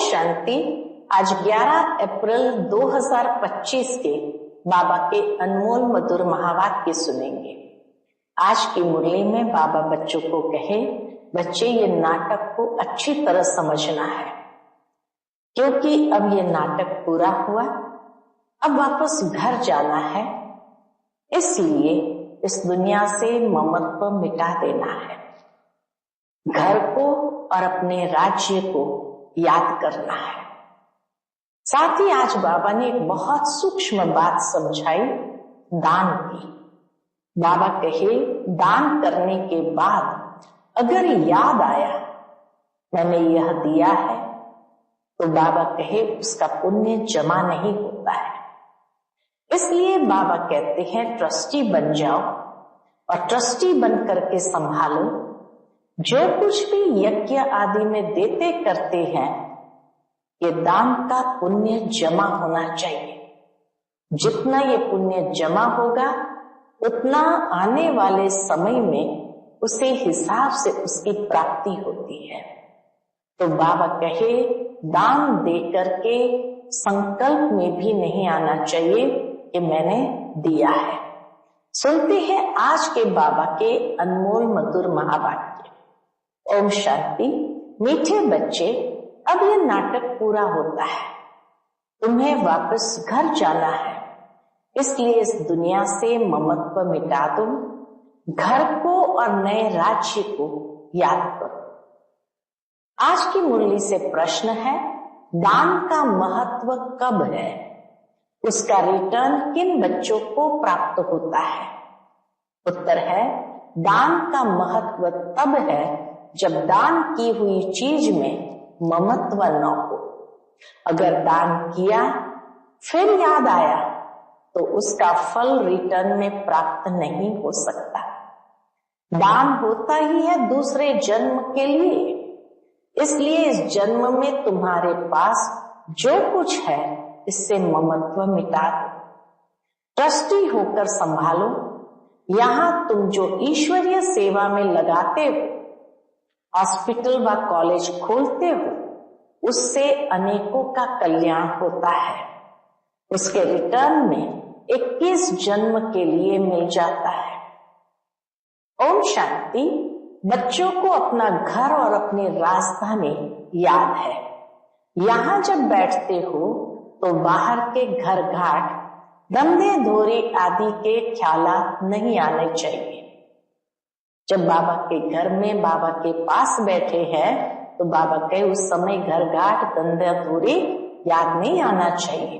शांति। आज 11 अप्रैल 2025 के बाबा के अनमोल मधुर महावाक्य सुनेंगे। आज की मुरली में बाबा बच्चों को कहे, बच्चे ये नाटक को अच्छी तरह समझना है, क्योंकि अब ये नाटक पूरा हुआ, अब वापस घर जाना है। इसलिए इस दुनिया से ममत्व मिटा देना है, घर को और अपने राज्य को याद करना है। साथ ही आज बाबा ने एक बहुत सूक्ष्म बात समझाई, दान की। बाबा कहे, दान करने के बाद अगर याद आया मैंने यह दिया है, तो बाबा कहे उसका पुण्य जमा नहीं होता है। इसलिए बाबा कहते हैं ट्रस्टी बन जाओ और ट्रस्टी बन करके संभालो। जो कुछ भी यज्ञ आदि में देते करते हैं, ये दान का पुण्य जमा होना चाहिए। जितना ये पुण्य जमा होगा, उतना आने वाले समय में उसे हिसाब से उसकी प्राप्ति होती है। तो बाबा कहे, दान दे करके संकल्प में भी नहीं आना चाहिए कि मैंने दिया है। सुनते हैं आज के बाबा के अनमोल मधुर महावाक्य। ओम शांति। मीठे बच्चे, अब ये नाटक पूरा होता है, तुम्हें वापस घर जाना है। इसलिए इस दुनिया से ममत्व मिटा दो, घर को और नए राज्य को याद करो। आज की मुरली से प्रश्न है, दान का महत्व कब है? उसका रिटर्न किन बच्चों को प्राप्त होता है? उत्तर है, दान का महत्व तब है जब दान की हुई चीज में ममत्व न हो। अगर दान किया फिर याद आया तो उसका फल रिटर्न में प्राप्त नहीं हो सकता। दान होता ही है दूसरे जन्म के लिए, इसलिए इस जन्म में तुम्हारे पास जो कुछ है इससे ममत्व मिटा दो, ट्रस्टी होकर संभालो। यहां तुम जो ईश्वरीय सेवा में लगाते हो, हॉस्पिटल व कॉलेज खोलते हो, उससे अनेकों का कल्याण होता है। उसके रिटर्न में 21 जन्म के लिए मिल जाता है। ओम शांति। बच्चों को अपना घर और अपनी राजधानी याद है। यहां जब बैठते हो तो बाहर के घर घाट, धंधे धोरे आदि के ख्यालात नहीं आने चाहिए। जब बाबा के घर में बाबा के पास बैठे हैं तो बाबा कहे उस समय घर घाट धंधे धोरे याद नहीं आना चाहिए,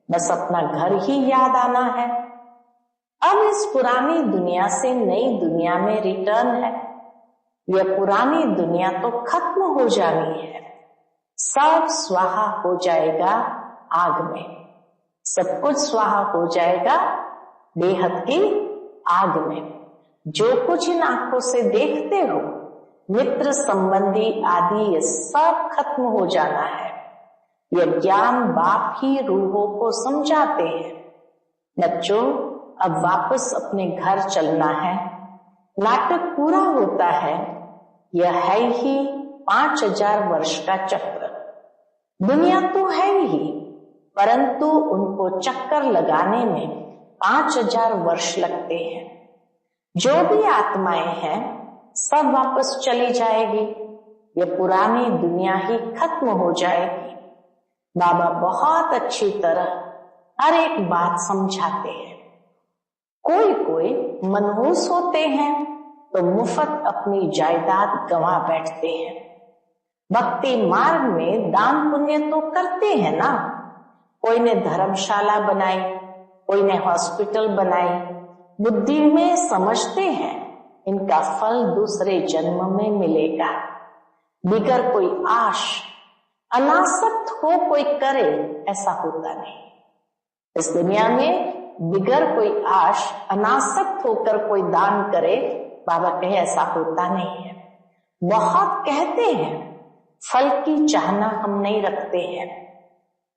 बस अपना घर ही याद आना है। अब इस पुरानी दुनिया से नई दुनिया में रिटर्न है। यह पुरानी दुनिया तो खत्म हो जानी है, सब स्वाहा हो जाएगा आग में। सब कुछ स्वाहा हो जाएगा बेहद की आग में। जो कुछ इन आंखों से देखते हो, मित्र संबंधी आदि, ये सब खत्म हो जाना है। यह ज्ञान बाप ही रूहों को समझाते हैं। बच्चों, अब वापस अपने घर चलना है। नाटक पूरा होता है। यह है ही 5000 वर्ष का चक्र। दुनिया तो है ही, परंतु उनको चक्कर लगाने में 5000 वर्ष लगते हैं। जो भी आत्माएं हैं सब वापस चली जाएगी। ये पुरानी दुनिया ही खत्म हो जाएगी। बाबा बहुत अच्छी तरह हर एक बात समझाते हैं। कोई कोई मनहूस होते हैं तो मुफ्त अपनी जायदाद गंवा बैठते हैं। भक्ति मार्ग में दान पुण्य तो करते हैं ना। कोई ने धर्मशाला बनाई, कोई ने हॉस्पिटल बनाई। बुद्धि में समझते हैं इनका फल दूसरे जन्म में मिलेगा। बिगर कोई आश, अनासक्त हो कोई करे, ऐसा होता नहीं। इस दुनिया में बिगर कोई आश, अनासक्त होकर कोई दान करे, बाबा कहे ऐसा होता नहीं है। बहुत कहते हैं फल की चाहना हम नहीं रखते हैं,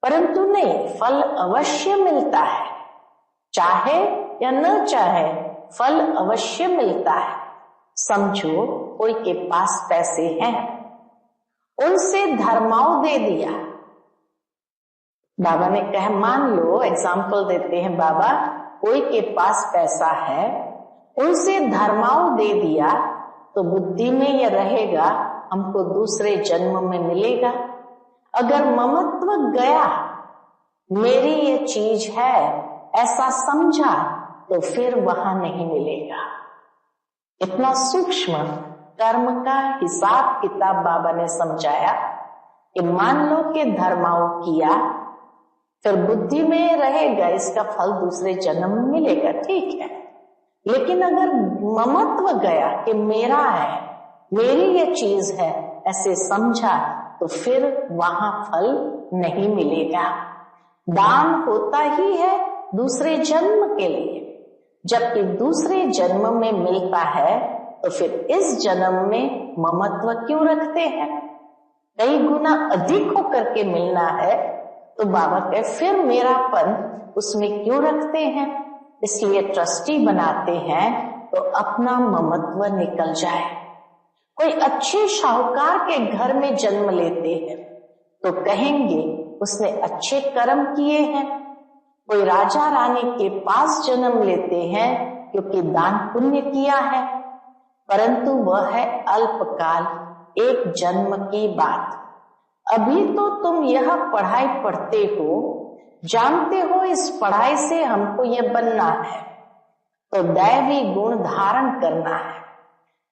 परंतु नहीं, फल अवश्य मिलता है। चाहे या न चाहे फल अवश्य मिलता है। समझो कोई के पास पैसे हैं उनसे धर्माओं दे दिया। बाबा ने कहा, मान लो एग्जाम्पल देते हैं बाबा, कोई के पास पैसा है, उनसे धर्माओं दे दिया तो बुद्धि में यह रहेगा हमको दूसरे जन्म में मिलेगा। अगर ममत्व गया, मेरी ये चीज है ऐसा समझा, तो फिर वहां नहीं मिलेगा। इतना सूक्ष्म कर्म का हिसाब किताब बाबा ने समझाया कि मान लो कि धर्माओं किया, फिर बुद्धि में रहेगा इसका फल दूसरे जन्म में मिलेगा, ठीक है। लेकिन अगर ममत्व गया कि मेरा है, मेरी ये चीज है ऐसे समझा, तो फिर वहां फल नहीं मिलेगा। दान होता ही है दूसरे जन्म के लिए, जबकि दूसरे जन्म में मिलता है, तो फिर इस जन्म में ममत्व क्यों रखते हैं? कई गुना अधिक होकर के मिलना है, तो बाबा कहे फिर मेरापन उसमें क्यों रखते हैं? इसलिए ट्रस्टी बनाते हैं तो अपना ममत्व निकल जाए। कोई अच्छे शाहूकार के घर में जन्म लेते हैं तो कहेंगे उसने अच्छे कर्म किए हैं। कोई राजा रानी के पास जन्म लेते हैं क्योंकि दान पुण्य किया है, परंतु वह है अल्पकाल, एक जन्म की बात। अभी तो तुम यह पढ़ाई पढ़ते हो, जानते हो इस पढ़ाई से हमको यह बनना है, तो दैवी गुण धारण करना है।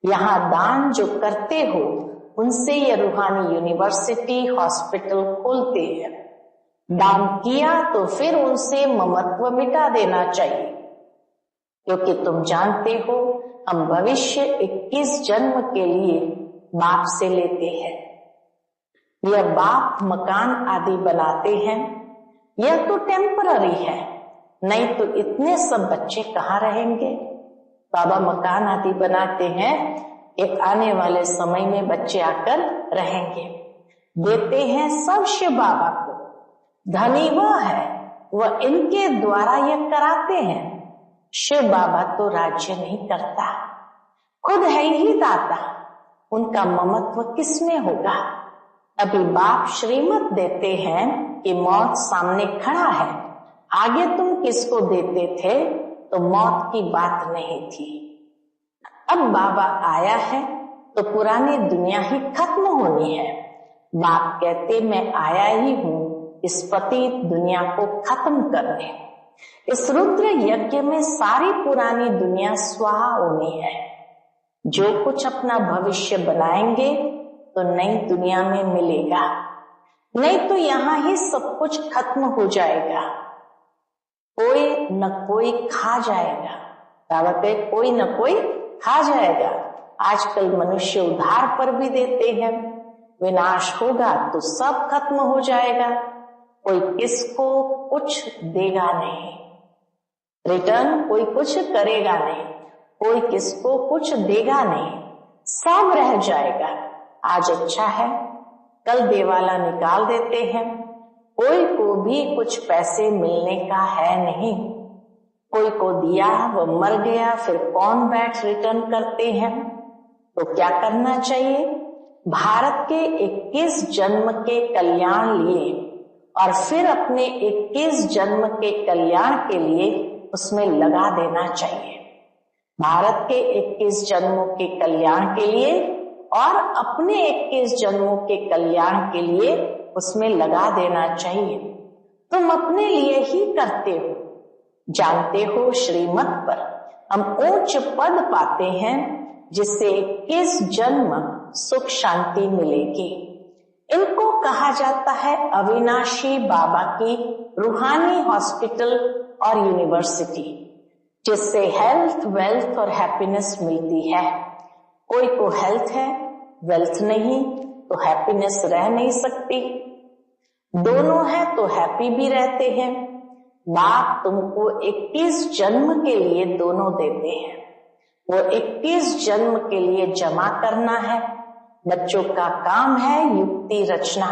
यहाँ दान जो करते हो उनसे ये रूहानी यूनिवर्सिटी हॉस्पिटल खोलते हैं। दान किया तो फिर उनसे ममत्व मिटा देना चाहिए, क्योंकि तुम जानते हो हम भविष्य 21 जन्म के लिए बाप से लेते हैं। यह बाप मकान आदि बनाते हैं, यह तो टेम्पररी है, नहीं तो इतने सब बच्चे कहाँ रहेंगे। बाबा मकान आदि बनाते हैं, एक आने वाले समय में बच्चे आकर रहेंगे। देते हैं सब शिव बाबा को, धनी वह है, वह इनके द्वारा यह कराते हैं। शिव बाबा तो राज्य नहीं करता, खुद है ही दाता, उनका ममत्व किसमें होगा? अभी बाप श्रीमत देते हैं कि मौत सामने खड़ा है, आगे तुम किसको देते थे? तो मौत की बात नहीं थी। अब बाबा आया है तो पुरानी दुनिया ही खत्म होनी है। बाप कहते मैं आया ही हूं इस पतित दुनिया को खत्म करने। इस रुद्र यज्ञ में सारी पुरानी दुनिया स्वाहा होनी है। जो कुछ अपना भविष्य बनाएंगे तो नई दुनिया में मिलेगा, नहीं तो यहां ही सब कुछ खत्म हो जाएगा। कोई न कोई खा जाएगा। बाबा कहे कोई न कोई खा जाएगा। आजकल मनुष्य उधार पर भी देते हैं, विनाश होगा तो सब खत्म हो जाएगा, कोई किसको कुछ देगा नहीं, रिटर्न कोई कुछ करेगा नहीं, कोई किसको कुछ देगा नहीं, सब रह जाएगा। आज अच्छा है, कल देवाला निकाल देते हैं, कोई को भी कुछ पैसे मिलने का है नहीं। कोई को दिया वो मर गया, फिर कौन बैठ रिटर्न करते हैं? तो क्या करना चाहिए? भारत के 21 जन्म के कल्याण लिए और फिर अपने 21 जन्म के कल्याण के लिए उसमें लगा देना चाहिए। भारत के 21 जन्मों के कल्याण के लिए और अपने 21 जन्मों के कल्याण के लिए उसमें लगा देना चाहिए। तुम अपने लिए ही करते हो, जानते हो श्रीमत पर हम उच्च पद पाते हैं, जिससे 21 जन्म सुख शांति मिलेगी। इनको कहा जाता है अविनाशी बाबा की रूहानी हॉस्पिटल और यूनिवर्सिटी, जिससे हेल्थ, वेल्थ और हैप्पीनेस मिलती है। कोई को हेल्थ है, वेल्थ नहीं, तो हैप्पीनेस रह नहीं सकती। दोनों है तो हैप्पी भी रहते हैं। बाप तुमको 21 जन्म के लिए दोनों देते हैं। वो 21 जन्म के लिए जमा करना है। बच्चों का काम है युक्ति रचना।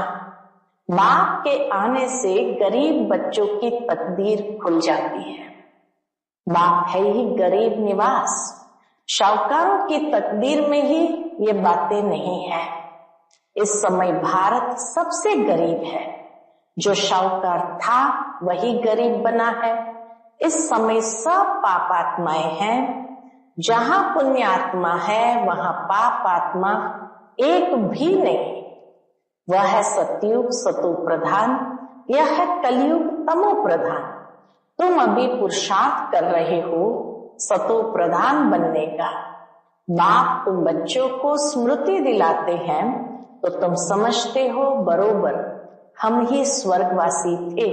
बाप के आने से गरीब बच्चों की तकदीर खुल जाती है। बाप है ही गरीब निवास। शाहूकारों की तकदीर में ही ये बातें नहीं है। इस समय भारत सबसे गरीब है। जो शाहूकार था वही गरीब बना है। इस समय सब पापात्माएं हैं। जहां पुण्य आत्मा है वहां पाप आत्मा एक भी नहीं। वह है सतयुग सतो प्रधान, यह है कलयुग तमो प्रधान। तुम अभी पुरुषार्थ कर रहे हो सतो प्रधान बनने का। बाप तुम बच्चों को स्मृति दिलाते हैं तो तुम समझते हो बरोबर हम ही स्वर्गवासी थे।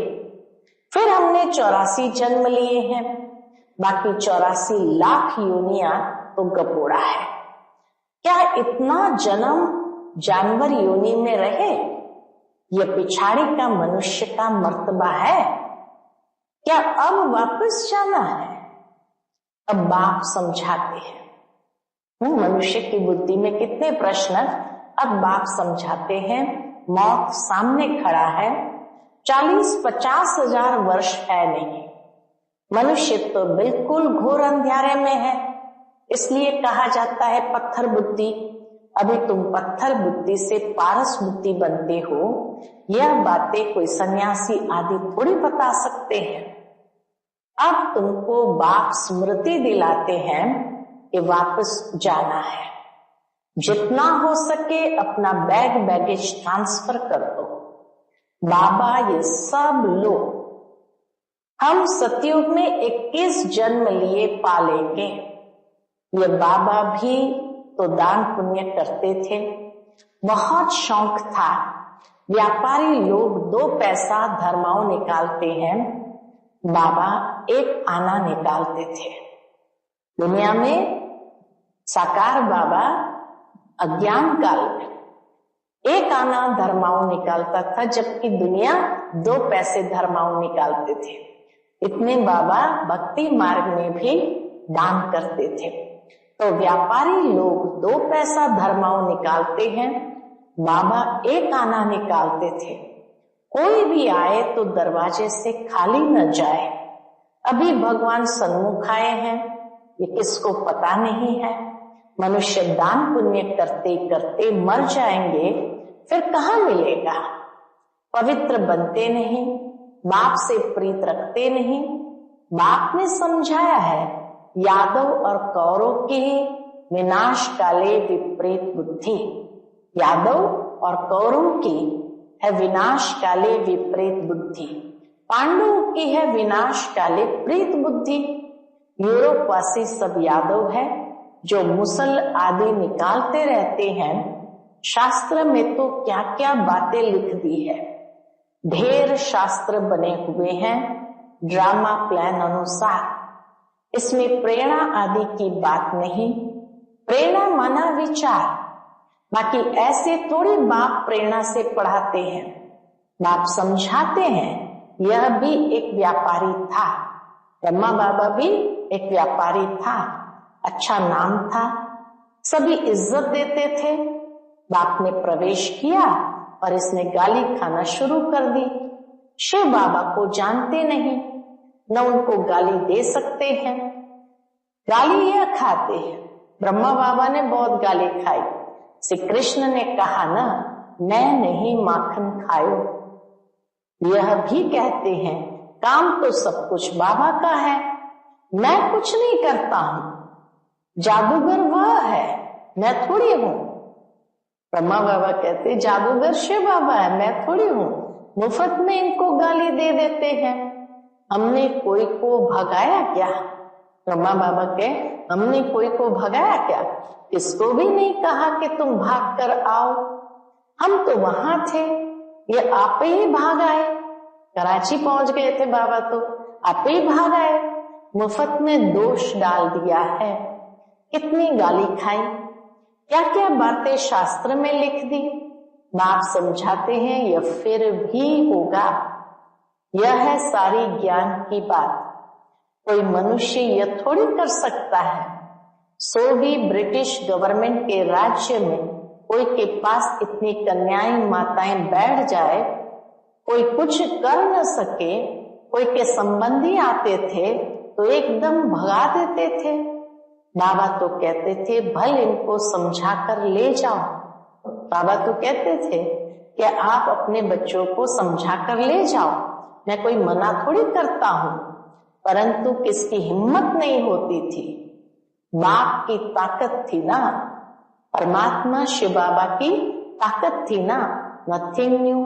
फिर हमने 84 जन्म लिए हैं, बाकी 84 लाख योनियां तो गपोड़ा है। क्या इतना जन्म जानवर योनि में रहे? यह पिछाड़ी का मनुष्य का मर्तबा है। क्या अब वापस जाना है? अब बाप समझाते हैं। मनुष्य की बुद्धि में कितने प्रश्न, अब बाप समझाते हैं। मौत सामने खड़ा है, 40-50 हजार वर्ष है नहीं। मनुष्य तो बिल्कुल घोर अंधेरे में है, इसलिए कहा जाता है पत्थर बुद्धि। अभी तुम पत्थर बुद्धि से पारस बुद्धि बनते हो। यह बातें कोई सन्यासी आदि थोड़ी बता सकते हैं। अब तुमको बाप स्मृति दिलाते हैं कि वापस जाना है। जितना हो सके अपना बैगेज ट्रांसफर कर दो। बाबा ये सब लो। हम सतयुग में 21 जन्म लिए पालेंगे। ये बाबा भी तो दान पुण्य करते थे, बहुत शौक था। व्यापारी लोग 2 पैसा धर्माओं निकालते हैं, बाबा 1 आना निकालते थे। दुनिया में साकार बाबा अज्ञान काल में 1 आना धर्माओं निकालता था, जबकि दुनिया 2 पैसे धर्माओं निकालते थे। इतने बाबा भक्ति मार्ग में भी दान करते थे। तो व्यापारी लोग 2 पैसा धर्माओं निकालते हैं, बाबा 1 आना निकालते थे। कोई भी आए तो दरवाजे से खाली न जाए। अभी भगवान सन्मुख आए हैं, ये किसको पता नहीं है। मनुष्य दान पुण्य करते करते मर जाएंगे, फिर कहाँ मिलेगा। पवित्र बनते नहीं, बाप से प्रीत रखते नहीं। बाप ने समझाया है यादव और कौरव की विनाश काले विपरीत बुद्धि। यादव और कौरव की है विनाश काले विपरीत बुद्धि, पांडवों की है विनाश काले प्रीत बुद्धि। यूरोपवासी सब यादव है जो मुसल आदि निकालते रहते हैं। शास्त्र में तो क्या क्या बातें लिख दी है। ढेर शास्त्र बने हुए हैं ड्रामा प्लान अनुसार। इसमें प्रेरणा आदि की बात नहीं। प्रेरणा माना विचार। बाकी ऐसे थोड़ी बाप प्रेरणा से पढ़ाते हैं। बाप समझाते हैं यह भी एक व्यापारी था। ब्रह्मा बाबा भी एक व्यापारी था। अच्छा नाम था, सभी इज्जत देते थे। बाप ने प्रवेश किया और इसने गाली खाना शुरू कर दी। शिव बाबा को जानते नहीं, न उनको गाली दे सकते हैं। गाली यह खाते हैं। ब्रह्मा बाबा ने बहुत गाली खाई। श्री कृष्ण ने कहा ना, मैं नहीं माखन खायो। यह भी कहते हैं काम तो सब कुछ बाबा का है, मैं कुछ नहीं करता हूं। जादूगर वह है, मैं थोड़ी हूं। ब्रह्मा बाबा कहते जादूगर शिव बाबा है, मैं थोड़ी हूं। मुफ्त में इनको गाली दे देते हैं। हमने कोई को भगाया क्या? ब्रह्मा बाबा के हमने कोई को भगाया क्या? किसको भी नहीं कहा कि तुम भाग कर आओ। हम तो वहां थे, ये आप ही भाग आए। कराची पहुंच गए थे बाबा, तो आप ही भाग आए। मुफ्त में दोष डाल दिया है। कितनी गाली खाई, क्या क्या बातें शास्त्र में लिख दी। बाप समझाते हैं यह फिर भी होगा। यह है सारी ज्ञान की बात। कोई मनुष्य यह थोड़ी कर सकता है। सो भी ब्रिटिश गवर्नमेंट के राज्य में कोई के पास इतनी कन्याएं माताएं बैठ जाए, कोई कुछ कर न सके। कोई के संबंधी आते थे तो एकदम भगा देते थे। बाबा तो कहते थे भल इनको समझाकर ले जाओ, बाबा तो कहते थे कि आप अपने बच्चों को समझा कर ले जाओ, मैं कोई मना थोड़ी करता हूं, परंतु किसकी हिम्मत नहीं होती थी। बाप की ताकत थी ना, परमात्मा शिव बाबा की ताकत थी ना। नथिंग न्यू,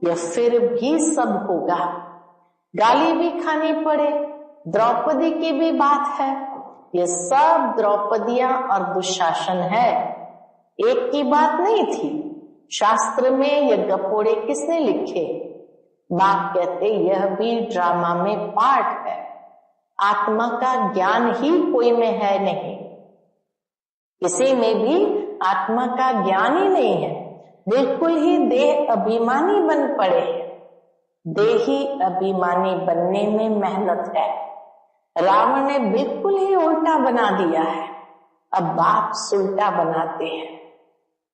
यह फिर भी सब होगा। गाली भी खानी पड़े, द्रौपदी की भी बात है, ये सब द्रौपदियां और दुशासन है, एक की बात नहीं थी। शास्त्र में ये गपोड़े किसने लिखे? बाप कहते यह भी ड्रामा में पार्ट है, आत्मा का ज्ञान ही कोई में है नहीं, किसी में भी आत्मा का ज्ञान ही नहीं है, बिल्कुल ही देह अभिमानी बन पड़े हैं। देही अभिमानी बनने में मेहनत है, रावण ने बिल्कुल ही उल्टा बना दिया है, अब बाप सुलटा बनाते हैं।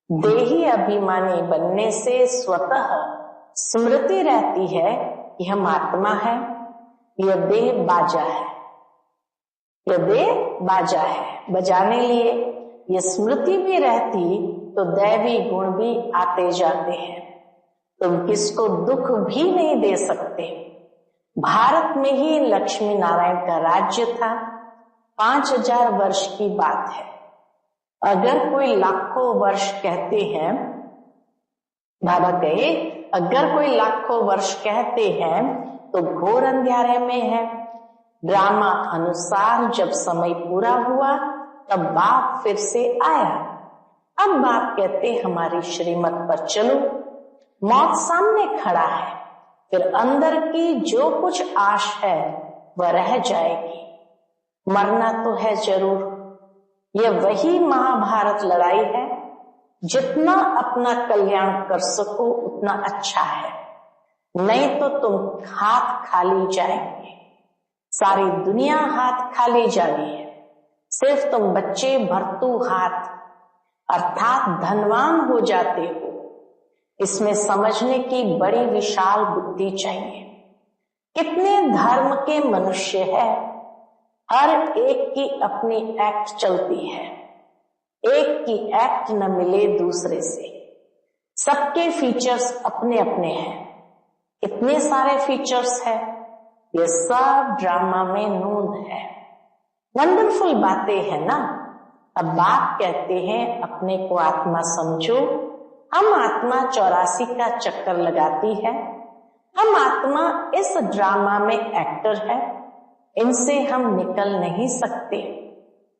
देही अभिमानी बनने से स्वतः स्मृति रहती है कि हम आत्मा है, यह देह बाजा है, यह देह बाजा है, बजाने लिए यह स्मृति भी रहती तो दैवी गुण भी आते जाते हैं। तुम किसको दुख भी नहीं दे सकते। भारत में ही लक्ष्मी नारायण का राज्य था, 5000 वर्ष की बात है। अगर कोई लाखों वर्ष कहते हैं, बाबा कहे अगर कोई लाखों वर्ष कहते हैं तो घोर अंधेरे में है। ड्रामा अनुसार जब समय पूरा हुआ तब बाप फिर से आया। अब बाप कहते हमारी श्रीमत पर चलो, मौत सामने खड़ा है, फिर अंदर की जो कुछ आश है वह रह जाएगी। मरना तो है जरूर, यह वही महाभारत लड़ाई है, जितना अपना कल्याण कर सको उतना अच्छा है, नहीं तो तुम हाथ खाली जाएंगे। सारी दुनिया हाथ खाली जानी है, सिर्फ तुम बच्चे भरतू हाथ अर्थात धनवान हो जाते हो। इसमें समझने की बड़ी विशाल बुद्धि चाहिए। कितने धर्म के मनुष्य है, हर एक की अपनी एक्ट चलती है, एक की एक्ट न मिले दूसरे से। सबके फीचर्स अपने अपने हैं, इतने सारे फीचर्स है, ये सब ड्रामा में नूंद है। वंडरफुल बातें है ना। अब बाप कहते हैं अपने को आत्मा समझो। हम आत्मा 84 का चक्कर लगाती है, हम आत्मा इस ड्रामा में एक्टर है, इनसे हम निकल नहीं सकते,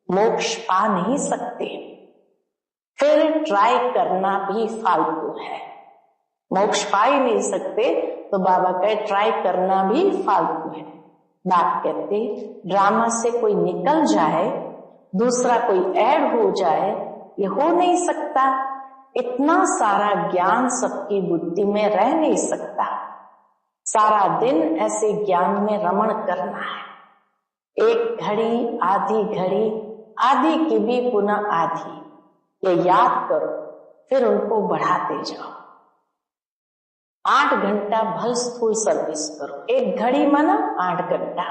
मोक्ष पा नहीं सकते, फिर ट्राई करना भी फालतू है। मोक्ष पा ही नहीं सकते तो बाबा कहे ट्राई करना भी फालतू है। बाप कहते ड्रामा से कोई निकल जाए, दूसरा कोई ऐड हो जाए, ये हो नहीं सकता। इतना सारा ज्ञान सबकी बुद्धि में रह नहीं सकता। सारा दिन ऐसे ज्ञान में रमण करना है। एक घड़ी, आधी घड़ी, आधी की भी पुनः आधी, ये याद करो, फिर उनको बढ़ाते जाओ। 8 घंटा भल स्थूल सर्विस करो। एक घड़ी माना 8 घंटा,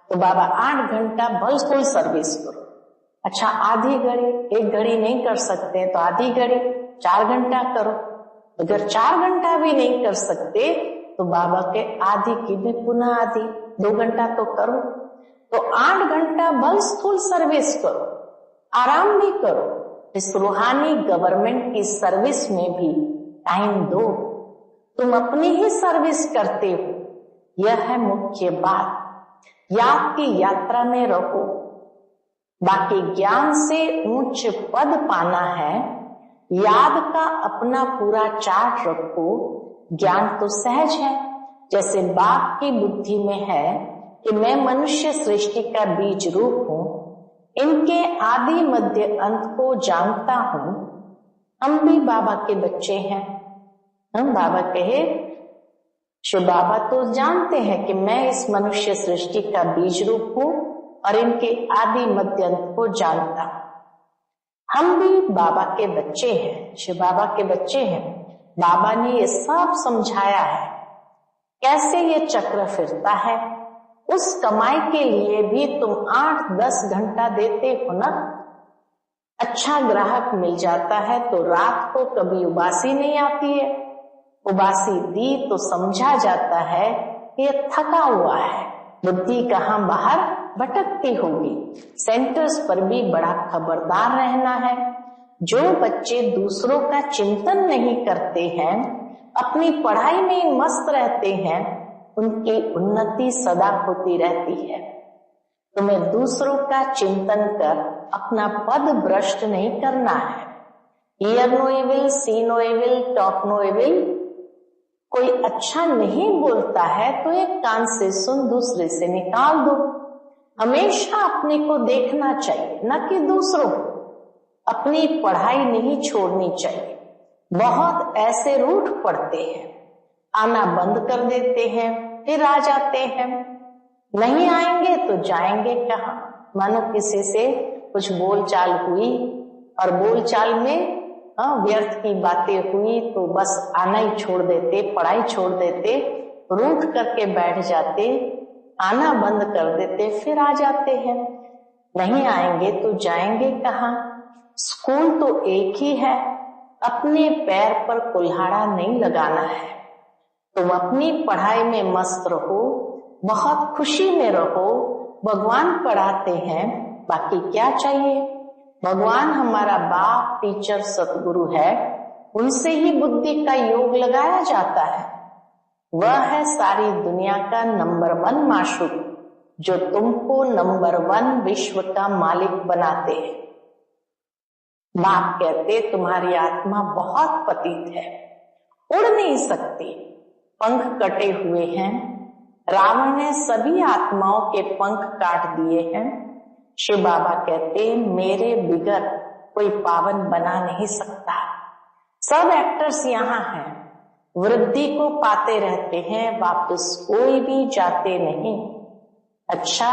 तो बाबा 8 घंटा भल स्थूल सर्विस करो। अच्छा आधी घड़ी, एक घड़ी नहीं कर सकते तो आधी घड़ी 4 घंटा करो। अगर 4 घंटा भी नहीं कर सकते तो बाबा के आधी की भी पुनः आधी, 2 घंटा तो करो। तो 8 घंटा भल स्थूल सर्विस करो, आराम भी करो। इस रूहानी गवर्नमेंट की सर्विस में भी टाइम दो। तुम अपनी ही सर्विस करते हो, यह है मुख्य बात। याद की यात्रा में रहो। बाकी ज्ञान से उच्च पद पाना है, याद का अपना पूरा चार्ट रखो। ज्ञान तो सहज है, जैसे बाप की बुद्धि में है कि मैं मनुष्य सृष्टि का बीज रूप हूं, इनके आदि मध्य अंत को जानता हूं। हम भी बाबा के बच्चे हैं। हम बाबा कहे शिव बाबा तो जानते हैं कि मैं इस मनुष्य सृष्टि का बीज रूप हूं और इनके आदि मध्य अंत को जानता हूं। हम भी बाबा के बच्चे हैं, शिव बाबा के बच्चे हैं। बाबा ने ये सब समझाया है कैसे ये चक्र फिरता है। उस कमाई के लिए भी तुम 8-10 घंटा देते हो ना। अच्छा ग्राहक मिल जाता है तो रात को कभी उबासी नहीं आती है। उबासी दी तो समझा जाता है कि ये थका हुआ है, बुद्धि कहाँ बाहर भटकती होगी। सेंटर्स पर भी बड़ा खबरदार रहना है। जो बच्चे दूसरों का चिंतन नहीं करते हैं, अपनी पढ़ाई में मस्त रहते हैं, उनकी उन्नति सदा होती रहती है। तुम्हें दूसरों का चिंतन कर अपना पद भ्रष्ट नहीं करना है। Hear no evil, see no evil, talk no evil. कोई अच्छा नहीं बोलता है तो एक कान से सुन, दूसरे से निकाल दो। हमेशा अपने को देखना चाहिए, न कि दूसरों को। अपनी पढ़ाई नहीं छोड़नी चाहिए। बहुत ऐसे रूठ पड़ते हैं, आना बंद कर देते हैं, फिर आ जाते हैं। नहीं आएंगे तो जाएंगे कहाँ। मानो किसी से कुछ बोलचाल हुई और बोलचाल में व्यर्थ की बातें हुई तो बस आना ही छोड़ देते, पढ़ाई छोड़ देते, रूठ करके बैठ जाते, आना बंद कर देते, फिर आ जाते हैं। नहीं आएंगे तो जाएंगे कहाँ। स्कूल तो एक ही है, अपने पैर पर कुल्हाड़ा नहीं लगाना है। तुम अपनी पढ़ाई में मस्त रहो, बहुत खुशी में रहो। भगवान पढ़ाते हैं, बाकी क्या चाहिए। भगवान हमारा बाप, टीचर, सतगुरु है। उनसे ही बुद्धि का योग लगाया जाता है। वह है सारी दुनिया का नंबर 1 माशूक, जो तुमको नंबर 1 विश्व का मालिक बनाते हैं। बाप कहते तुम्हारी आत्मा बहुत पतित है, उड़ नहीं सकती, पंख कटे हुए हैं। रावण ने सभी आत्माओं के पंख काट दिए हैं। शिव बाबा कहते मेरे बिगर कोई पावन बना नहीं सकता। सब एक्टर्स यहाँ हैं, वृद्धि को पाते रहते हैं, वापस कोई भी जाते नहीं। अच्छा,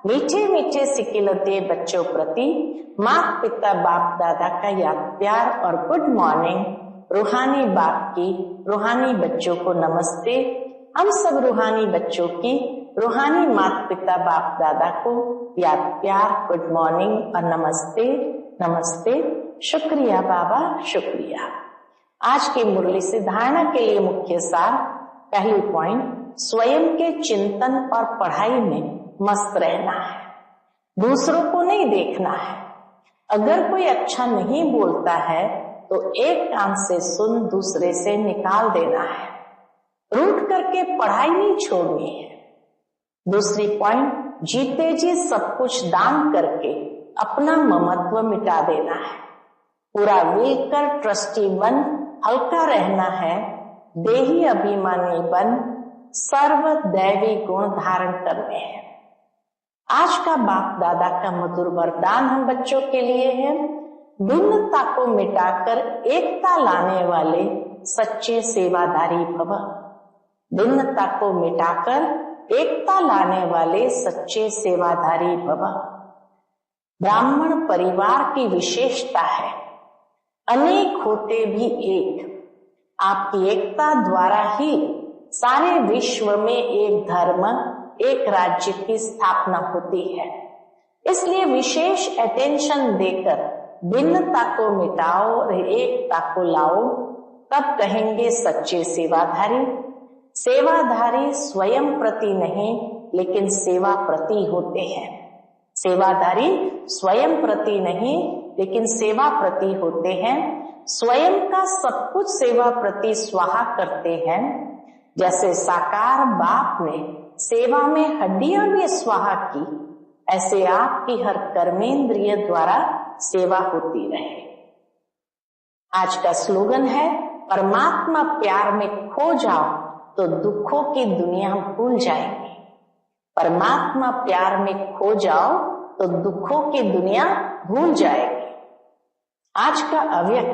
मीठे मीठे सिकिलते बच्चों प्रति माता पिता बाप दादा का याद प्यार और गुड मॉर्निंग। रूहानी बाप की रूहानी बच्चों को नमस्ते। हम सब रूहानी बच्चों की रूहानी माता पिता बाप दादा को याद प्यार, गुड मॉर्निंग और नमस्ते नमस्ते। शुक्रिया बाबा, शुक्रिया। आज की मुरली से धारणा के लिए मुख्य सार। पहली पॉइंट, स्वयं के चिंतन और पढ़ाई में मस्त रहना है, दूसरों को नहीं देखना है। अगर कोई अच्छा नहीं बोलता है तो एक कान से सुन, दूसरे से निकाल देना है। रूठ करके पढ़ाई नहीं छोड़नी है। दूसरी पॉइंट, जीते जी सब कुछ दान करके अपना ममत्व मिटा देना है। पूरा मिलकर ट्रस्टी बन हल्का रहना है। देही अभिमानी बन सर्व दैवी गुण धारण करने हैं। आज का बाप दादा का मधुर वरदान हम बच्चों के लिए है। भिन्नता को मिटाकर एकता लाने वाले सच्चे सेवादारी भव। भिन्नता को मिटाकर एकता लाने वाले सच्चे सेवाधारी भव। ब्राह्मण परिवार की विशेषता है, अनेक होते भी एक। आपकी एकता द्वारा ही सारे विश्व में एक धर्म, एक राज्य की स्थापना होती है। इसलिए विशेष अटेंशन देकर भिन्नता को मिटाओ और एकता को लाओ, तब कहेंगे सच्चे सेवाधारी। सेवाधारी स्वयं प्रति नहीं लेकिन सेवा प्रति होते हैं। सेवाधारी स्वयं प्रति नहीं लेकिन सेवा प्रति होते हैं। स्वयं का सब कुछ सेवा प्रति स्वाहा करते हैं। जैसे साकार बाप ने सेवा में हड्डियां भी स्वाहा की, ऐसे आपकी हर कर्मेंद्रिय द्वारा सेवा होती रहे। आज का स्लोगन है, परमात्मा प्यार में खो जाओ तो दुखों की दुनिया भूल जाएंगे। परमात्मा प्यार में खो जाओ तो दुखों की दुनिया भूल जाएगी। आज का अव्यक्त